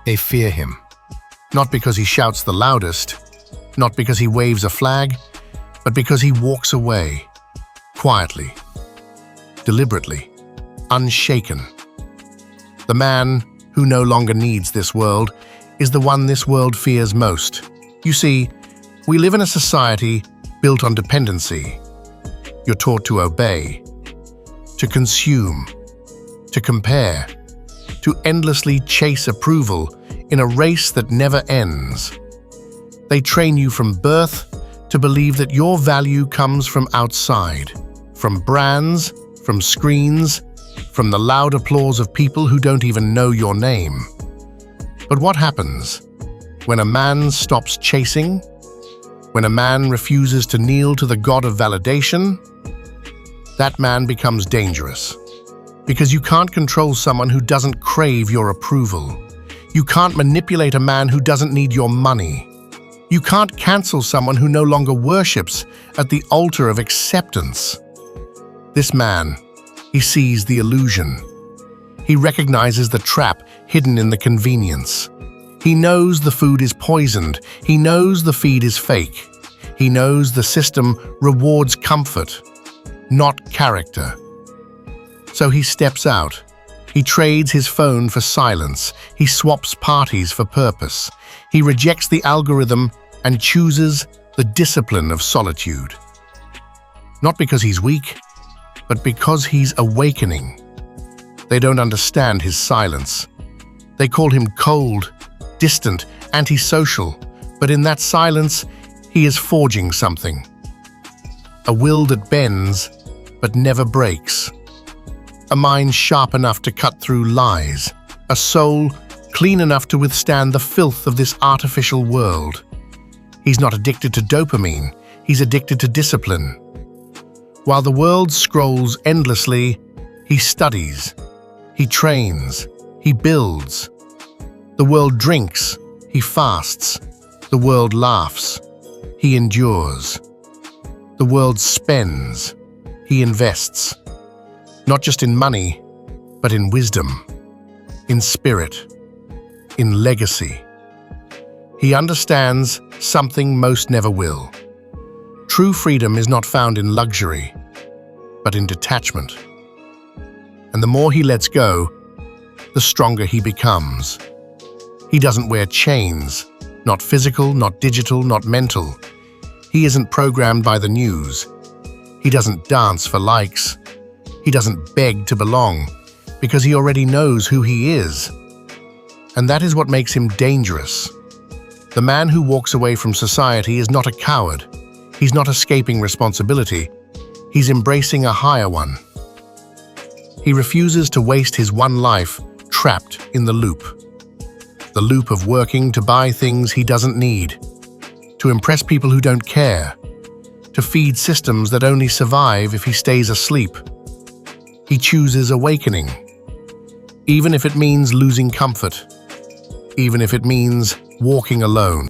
They fear him. Not because he shouts the loudest, not because he waves a flag, but because he walks away, quietly, deliberately, unshaken. The man who no longer needs this world is the one this world fears most. You see, we live in a society built on dependency. You're taught to obey, to consume, to compare, to endlessly chase approval in a race that never ends. They train you from birth to believe that your value comes from outside, from brands, from screens, from the loud applause of people who don't even know your name. But what happens when a man stops chasing? When a man refuses to kneel to the god of validation? That man becomes dangerous. Because you can't control someone who doesn't crave your approval. You can't manipulate a man who doesn't need your money. You can't cancel someone who no longer worships at the altar of acceptance. This man, he sees the illusion. He recognizes the trap hidden in the convenience. He knows the food is poisoned. He knows the feed is fake. He knows the system rewards comfort, not character. So he steps out. He trades his phone for silence. He swaps parties for purpose. He rejects the algorithm and chooses the discipline of solitude. Not because he's weak, but because he's awakening. They don't understand his silence. They call him cold, distant, antisocial, but in that silence, he is forging something. A will that bends, but never breaks. A mind sharp enough to cut through lies. A soul clean enough to withstand the filth of this artificial world. He's not addicted to dopamine. He's addicted to discipline. While the world scrolls endlessly, he studies. He trains. He builds. The world drinks. He fasts. The world laughs. He endures. The world spends. He invests. Not just in money, but in wisdom, in spirit, in legacy. He understands something most never will. True freedom is not found in luxury, but in detachment. And the more he lets go, the stronger he becomes. He doesn't wear chains, not physical, not digital, not mental. He isn't programmed by the news. He doesn't dance for likes. He doesn't beg to belong, because he already knows who he is. And that is what makes him dangerous. The man who walks away from society is not a coward. He's not escaping responsibility. He's embracing a higher one. He refuses to waste his one life trapped in the loop of working to buy things he doesn't need, to impress people who don't care, to feed systems that only survive if he stays asleep. He chooses awakening, even if it means losing comfort, even if it means walking alone.